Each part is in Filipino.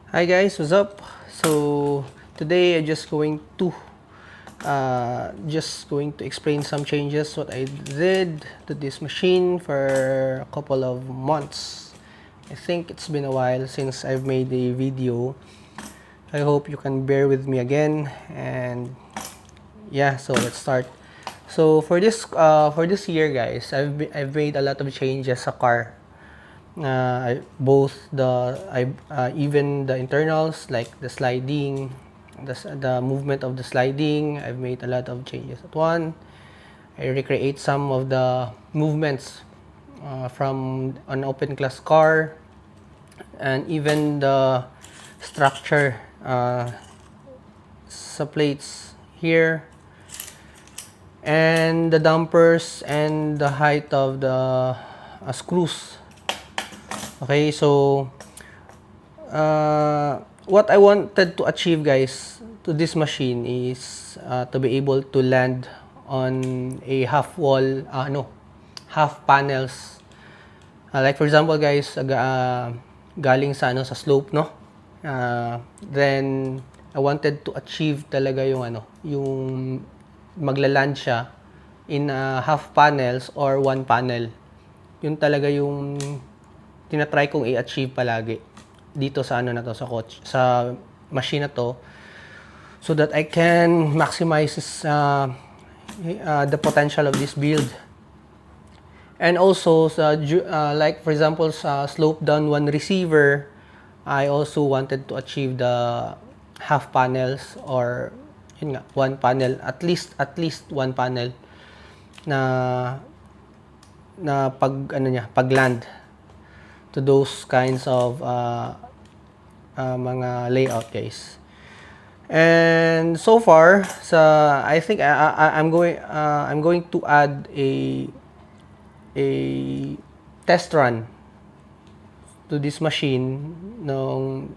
Hi guys, what's up? So today just going to explain some changes what I did to this machine for a couple of months. I think it's been a while since I've made a video. I hope you can bear with me again, and yeah, so let's start. So for this year guys, I've made a lot of changes sa car. Both even the internals like the sliding, the movement of the sliding. I've made a lot of changes at one. I recreate some of the movements from an open class car, and even the structure sa plates here, and the dampers and the height of the screws. Okay, so what I wanted to achieve guys to this machine is to be able to land on a half wall, half panels. Like for example guys, galing sa sa slope, no? Then I wanted to achieve talaga yung magla-land siya in half panels or one panel. Yun talaga yung tinatry kong i-achieve palagi dito sa sa coach, sa machine na to, so that I can maximize the potential of this build. And also like for example sa slope down one receiver, I also wanted to achieve the half panels, or yun nga, one panel, at least one panel na pag land to those kinds of mga layout guys. And so far I think I'm going to add a test run to this machine nung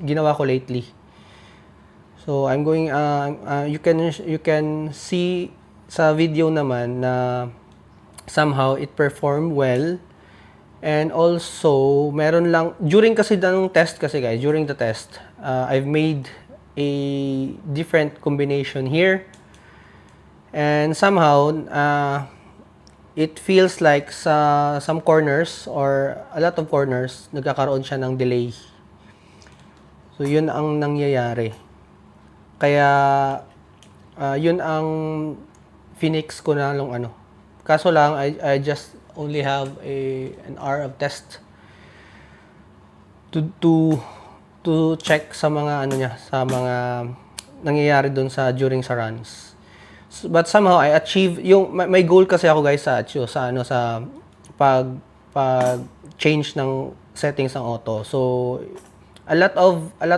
ginawa ko lately. So I'm going you can see sa video naman na somehow it performed well. And also, meron lang, during the test, I've made a different combination here. And somehow, it feels like sa some corners or a lot of corners, nagkakaroon siya ng delay. So, yun ang nangyayari. Kaya, yun ang Phoenix ko na lang Kaso lang, I just only have an hour of test to check sa mga sa mga nangyayari doon during sa runs. But somehow I achieve yung may goal kasi ako guys sa pag change ng settings ng auto. So a lot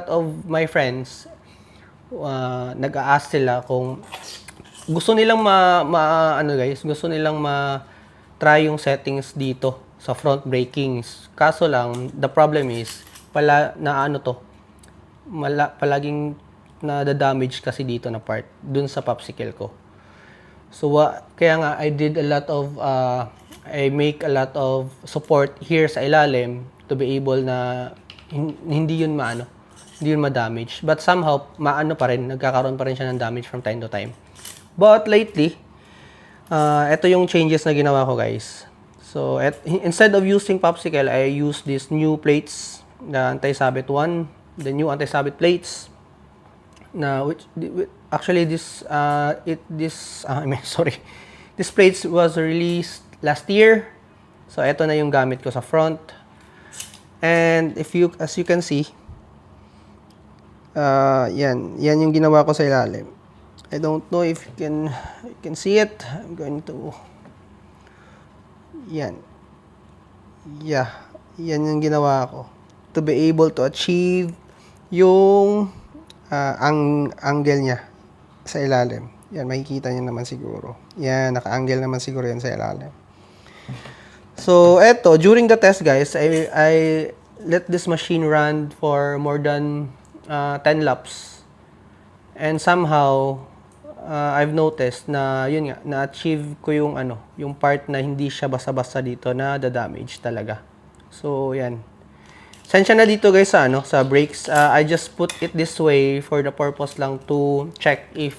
of my friends nag-a-ask sila kung gusto nilang gusto nilang try yung settings dito sa front braking. Kaso lang, the problem is, palaging na-damage kasi dito na part, dun sa popsicle ko. So, kaya nga, I make a lot of support here sa ilalim to be able na hindi yun ma-damage. But somehow, nagkakaroon pa rin siya ng damage from time to time. But lately, ito yung changes na ginawa ko guys. So instead of using popsicle, I use these new plates, the anti-sabit one, the new anti-sabit plates. Actually this this plates was released last year. So ito na yung gamit ko sa front. And as you can see, yan yung ginawa ko sa ilalim. I don't know if you can see it. I'm going to yan yung ginawa ko to be able to achieve yung angle niya sa ilalim. Yan, makikita niyo naman siguro. Yan, naka-angle naman siguro yan sa ilalim. So eto, during the test guys, I let this machine run for more than 10 laps, and somehow I've noticed na yun nga, na-achieve ko yung part na hindi siya basta-basta dito na damage talaga. So yan. Sensya na dito guys sa ano, sa brakes. I just put it this way for the purpose lang to check if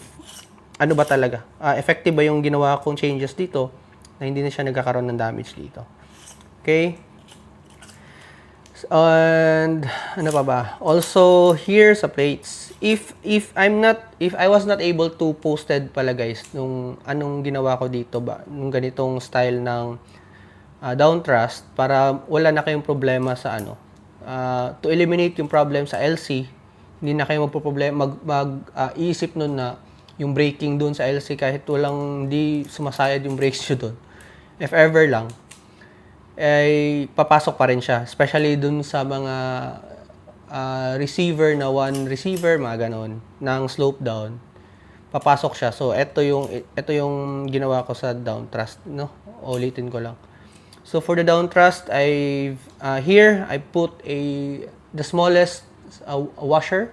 ano ba talaga. Effective ba yung ginawa kong changes dito na hindi na siya nagkakaroon ng damage dito. Okay? And ano pa ba? Also here sa plates. If I was not able to posted pala guys nung anong ginawa ko dito ba nung ganitong style ng down thrust para wala na kayong problema sa ano. To eliminate yung problem sa LC, hindi na kayo iisip nun na yung braking dun sa LC kahit walang hindi sumasayad yung brakes nyo dun. If ever lang, ay papasok pa rin siya. Especially dun sa mga receiver na one receiver, mga ganon, ng slope down. Papasok siya. So, ito yung ginawa ko sa down thrust, no? Ulitin ko lang. So, for the down thrust, here, I put the smallest washer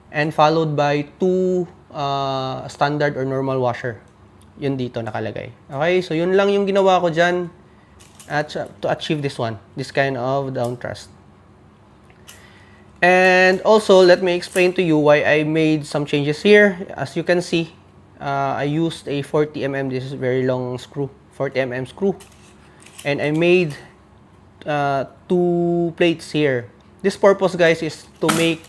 and followed by 2 standard or normal washer. Yun dito nakalagay. Okay? So, yun lang yung ginawa ko dyan to achieve this kind of down thrust. And also, let me explain to you why I made some changes here. As you can see, I used a 40mm. This is a very long screw, 40mm screw. And I made 2 plates here. This purpose, guys, is to make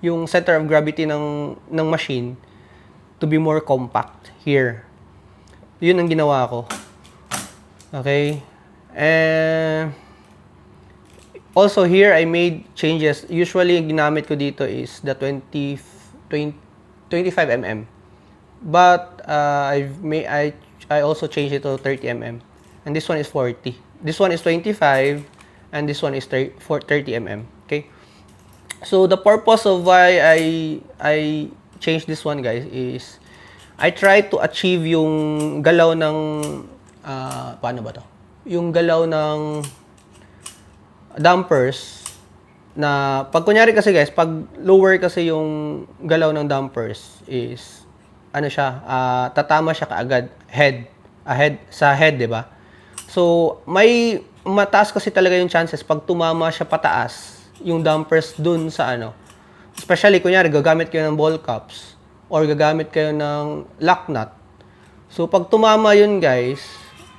yung center of gravity ng machine to be more compact here. Yun ang ginawa ko. Okay? And also here, I made changes. Usually, ginamit ko dito is the 25mm. But I also changed it to 30mm. And this one is 40. This one is 25. And this one is 30mm. Okay? So, the purpose of why I changed this one, guys, is I try to achieve yung galaw ng paano ba to? Yung galaw ng dampers na pag kunyari kasi guys, pag lower kasi yung galaw ng dampers is ano siya, tatama siya kaagad sa head, 'di ba? So, may mataas kasi talaga yung chances pag tumama siya pataas yung dampers dun sa ano. Especially kunyari gagamit kayo ng ball cups or gagamit kayo ng lock nut. So, pag tumama yun guys,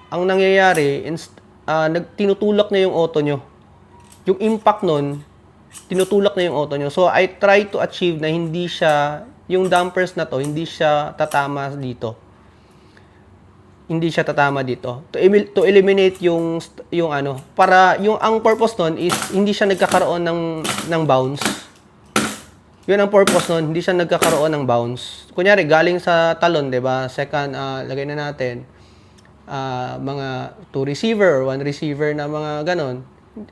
ang nangyayari, tinutulak na yung auto nyo. Yung impact nun, tinutulak na yung auto nyo. So, I try to achieve na hindi siya, yung dampers na to, hindi siya tatama dito. Hindi siya tatama dito. To eliminate yung ano, para, ang purpose nun is, hindi siya nagkakaroon ng bounce. Yun ang purpose nun, hindi siya nagkakaroon ng bounce. Kunyari, galing sa talon, 'di ba? Second, lagay na natin mga 2 receiver or 1 receiver na mga ganon.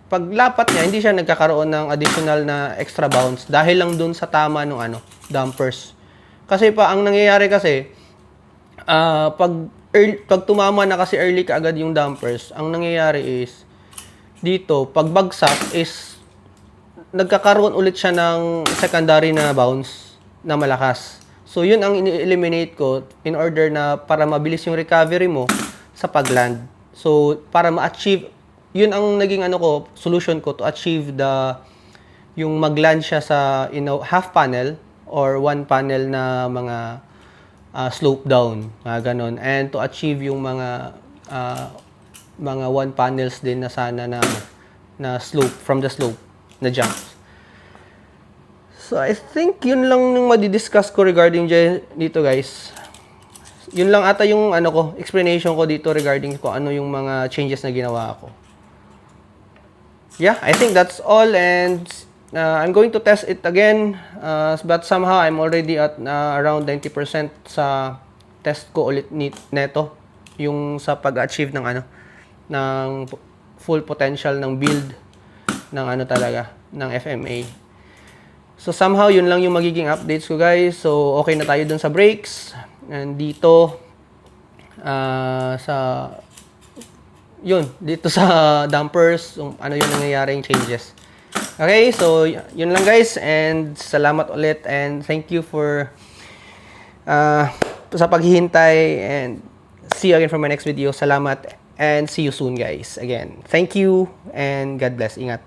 Pag lapat niya, hindi siya nagkakaroon ng additional na extra bounce dahil lang dun sa tama ng dampers. Kasi ang nangyayari kasi pag tumama na kasi early kaagad yung dampers, ang nangyayari is dito, pag bagsak is nagkakaroon ulit siya ng secondary na bounce na malakas. So, yun ang ini-eliminate ko in order na para mabilis yung recovery mo sa pag-land. So, para ma-achieve, yun ang naging solution ko to achieve yung mag-land siya sa half panel or 1 panel na mga slope down, ganon. And to achieve yung mga 1 panels din na sana na slope, from the slope na jumps. So, I think yun lang yung madidiscuss ko regarding dito, guys. Yun lang ata yung explanation ko dito regarding kung ano yung mga changes na ginawa ko. Yeah, I think that's all, and I'm going to test it again, but somehow I'm already at around 90% sa test ko ulit neto, yung sa pag-achieve ng full potential ng build ng talaga, ng FMA. So, somehow, yun lang yung magiging updates ko, guys. So, okay na tayo dun sa brakes. And dito, dito sa dampers, ano yung nangyayaring changes. Okay, so, yun lang, guys. And salamat ulit. And thank you for sa paghihintay. And see you again for my next video. Salamat. And see you soon, guys. Again, thank you and God bless. Ingat.